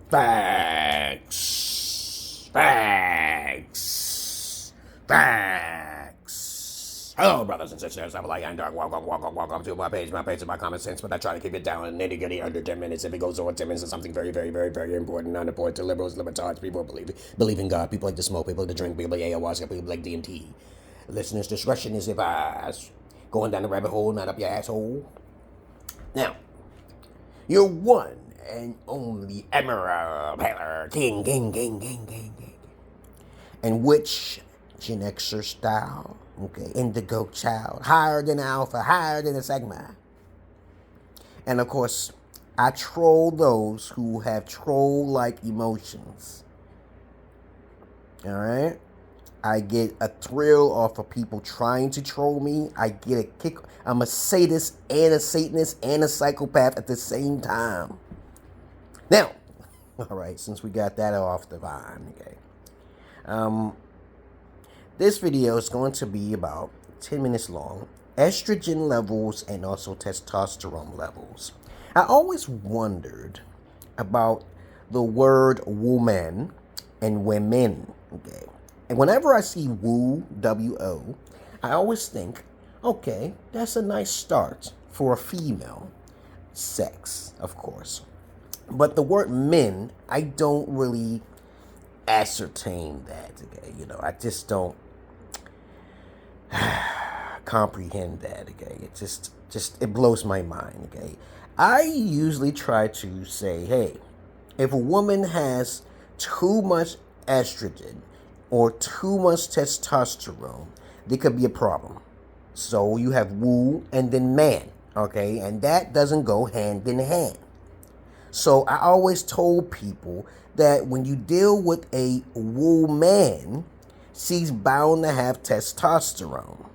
Facts. Facts. Facts. Hello, brothers and sisters. I'm like, and welcome to my page. My page is my common sense, but I try to keep it down and nitty gritty under 10 minutes. If it goes over 10 minutes, it's something very, very, very, very important. Unimportant to liberals, libertards, people who believe in God, people like to smoke, people like to drink, people like ayahuasca, people like DMT. Listeners' discretion is advised. Going down the rabbit hole, not up your asshole. Now, you're one and only Emerald Paler King. And which Gen Xer style? Okay, Indigo child. Higher than Alpha, higher than a Sigma. And of course, I troll those who have troll-like emotions. Alright? I get a thrill off of people trying to troll me. I get a kick. I'm a sadist and a Satanist and a psychopath at the same time. Now, all right, since we got that off the vine, okay. This video is going to be about 10 minutes long. Estrogen levels and also testosterone levels. I always wondered about the word woman and women, okay. And whenever I see woo, W-O, I always think, okay, that's a nice start for a female. Sex, of course. But the word men, I don't really ascertain that, okay? You know, I just don't comprehend that, okay? It just it blows my mind, okay? I usually try to say, hey, if a woman has too much estrogen, or too much testosterone, there could be a problem. So you have woo and then man, okay? And that doesn't go hand in hand. So I always told people that when you deal with a woo man, she's bound to have testosterone.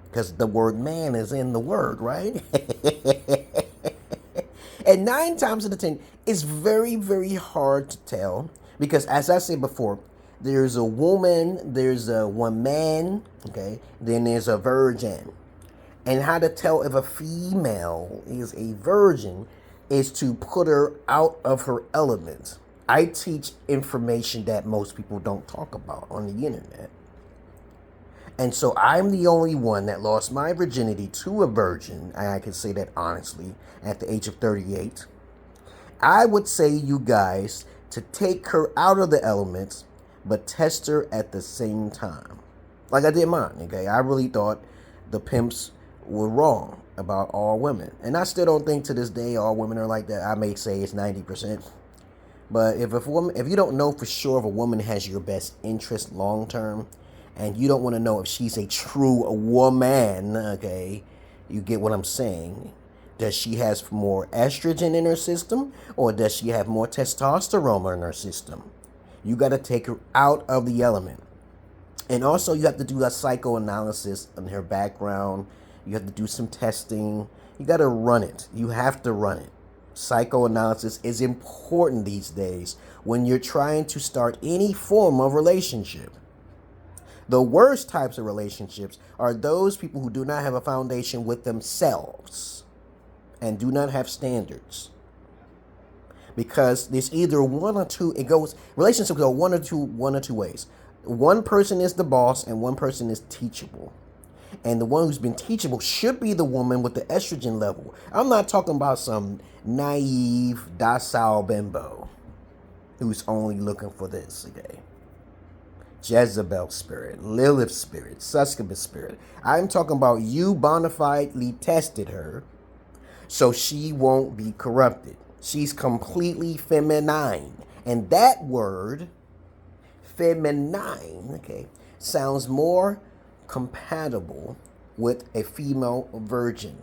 Because the word man is in the word, right? And 9 times out of 10, it's very, very hard to tell. Because as I said before, there's a woman, there's a one man, okay? Then there's a virgin. And how to tell if a female is a virgin is to put her out of her element. I teach information that most people don't talk about on the internet. And so I'm the only one that lost my virginity to a virgin, and I can say that honestly, at the age of 38. I would say, you guys, to take her out of the elements, but test her at the same time. Like I did mine, okay? I really thought the pimps were wrong about all women. And I still don't think to this day all women are like that. I may say it's 90%. But if you don't know for sure if a woman has your best interest long term, and you don't want to know if she's a true woman, okay? You get what I'm saying? Does she have more estrogen in her system, or does she have more testosterone in her system? You got to take her out of the element. And also you have to do a psychoanalysis on her background. You have to do some testing. You got to run it. You have to run it. Psychoanalysis is important these days when you're trying to start any form of relationship. The worst types of relationships are those people who do not have a foundation with themselves and do not have standards. Because there's either one or two, relationships go one or two ways. One person is the boss and one person is teachable. And the one who's been teachable should be the woman with the estrogen level. I'm not talking about some naive, docile bimbo who's only looking for this, okay? Jezebel spirit, Lilith spirit, Succubus spirit. I'm talking about you bona fidely tested her so she won't be corrupted. She's completely feminine. And that word, feminine, okay, sounds more compatible with a female virgin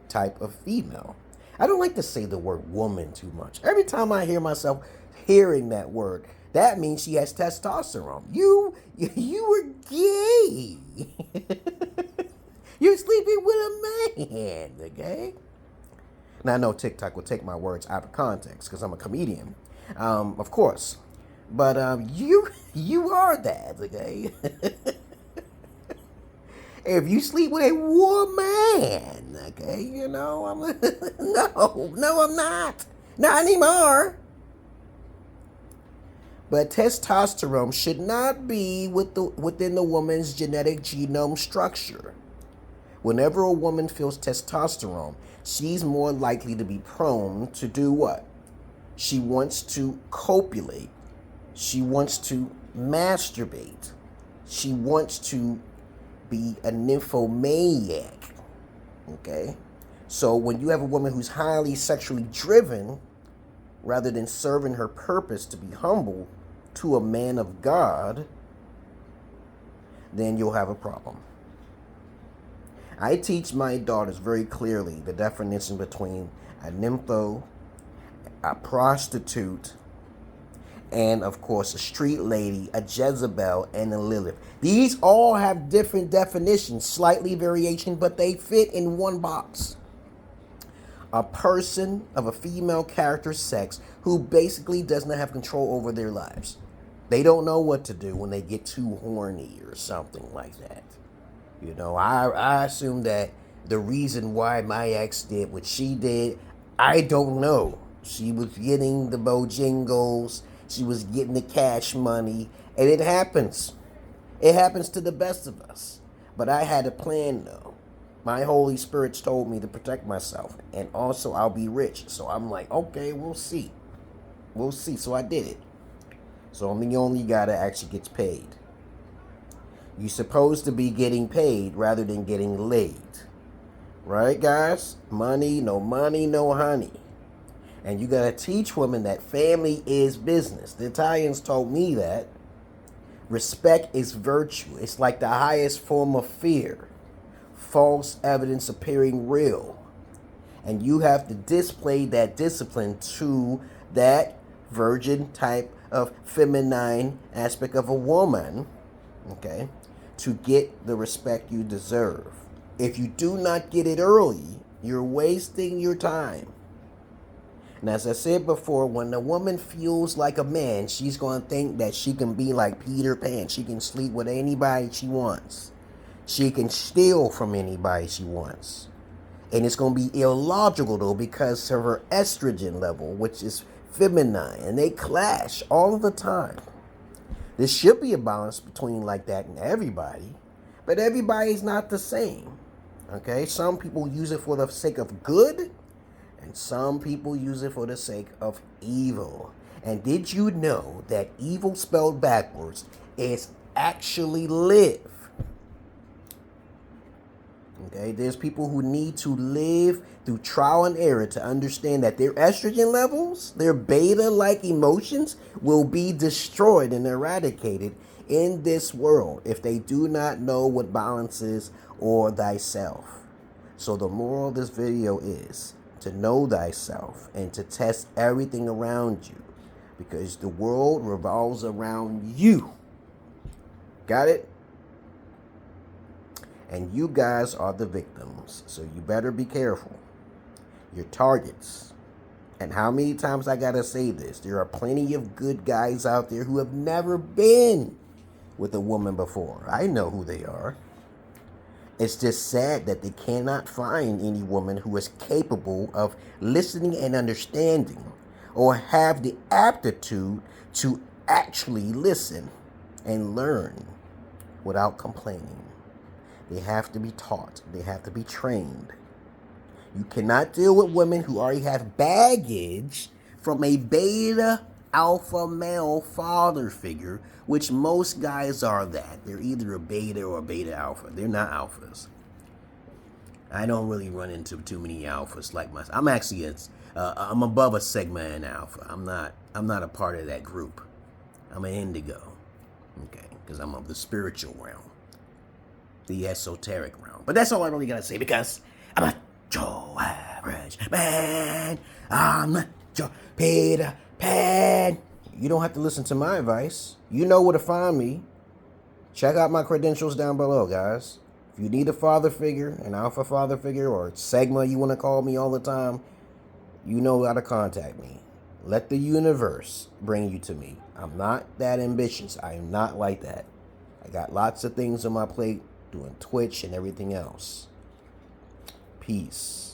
type of female. I don't like to say the word woman too much. Every time I hear myself hearing that word, that means she has testosterone. You were gay. You're sleeping with a man, okay? Now, I know TikTok will take my words out of context because I'm a comedian, of course. But you are that, okay? If you sleep with a woman, okay, you know, no, I'm not. Not anymore. But testosterone should not be within the woman's genetic genome structure. Whenever a woman feels testosterone, she's more likely to be prone to do what? She wants to copulate. She wants to masturbate. She wants to be a nymphomaniac. Okay? So when you have a woman who's highly sexually driven, rather than serving her purpose to be humble to a man of God, then you'll have a problem. I teach my daughters very clearly the definition between a nympho, a prostitute, and of course a street lady, a Jezebel, and a Lilith. These all have different definitions, slightly variation, but they fit in one box. A person of a female character sex who basically does not have control over their lives. They don't know what to do when they get too horny or something like that. You know, I assume that the reason why my ex did what she did, I don't know. She was getting the bojangles, she was getting the cash money, and it happens. It happens to the best of us. But I had a plan though. My Holy Spirit's told me to protect myself, and also I'll be rich. So I'm like, okay, we'll see. We'll see. So I did it. So I'm the only guy that actually gets paid. You're supposed to be getting paid rather than getting laid. Right, guys? Money, no honey. And you gotta teach women that family is business. The Italians told me that. Respect is virtue. It's like the highest form of fear. False evidence appearing real. And you have to display that discipline to that virgin type of feminine aspect of a woman, okay, to get the respect you deserve. If you do not get it early, you're wasting your time. And as I said before, when a woman feels like a man, she's going to think that she can be like Peter Pan. She can sleep with anybody she wants. She can steal from anybody she wants. And it's going to be illogical, though, because of her estrogen level, which is feminine. And they clash all the time. There should be a balance between like that and everybody. But everybody's not the same. Okay? Some people use it for the sake of good. And some people use it for the sake of evil. And did you know that evil spelled backwards is actually live? Okay, there's people who need to live through trial and error to understand that their estrogen levels, their beta-like emotions, will be destroyed and eradicated in this world if they do not know what balance is or thyself. So the moral of this video is to know thyself and to test everything around you, because the world revolves around you. Got it? And you guys are the victims, so you better be careful. Your targets. And how many times I gotta say this? There are plenty of good guys out there who have never been with a woman before. I know who they are. It's just sad that they cannot find any woman who is capable of listening and understanding, or have the aptitude to actually listen and learn without complaining. They have to be taught. They have to be trained. You cannot deal with women who already have baggage from a beta alpha male father figure, which most guys are that. They're either a beta or a beta alpha. They're not alphas. I don't really run into too many alphas like myself. I'm actually I'm above a sigma and alpha. I'm not a part of that group. I'm an indigo. Okay, because I'm of the spiritual realm, the esoteric realm. But that's all I really gotta say, because I'm not your average man. I'm not your Peter Pan. You don't have to listen to my advice. You know where to find me. Check out my credentials down below, guys. If you need a father figure, an alpha father figure, or Sigma you want to call me all the time, you know how to contact me. Let the universe bring you to me. I'm not that ambitious. I am not like that. I got lots of things on my plate, doing Twitch and everything else. Peace.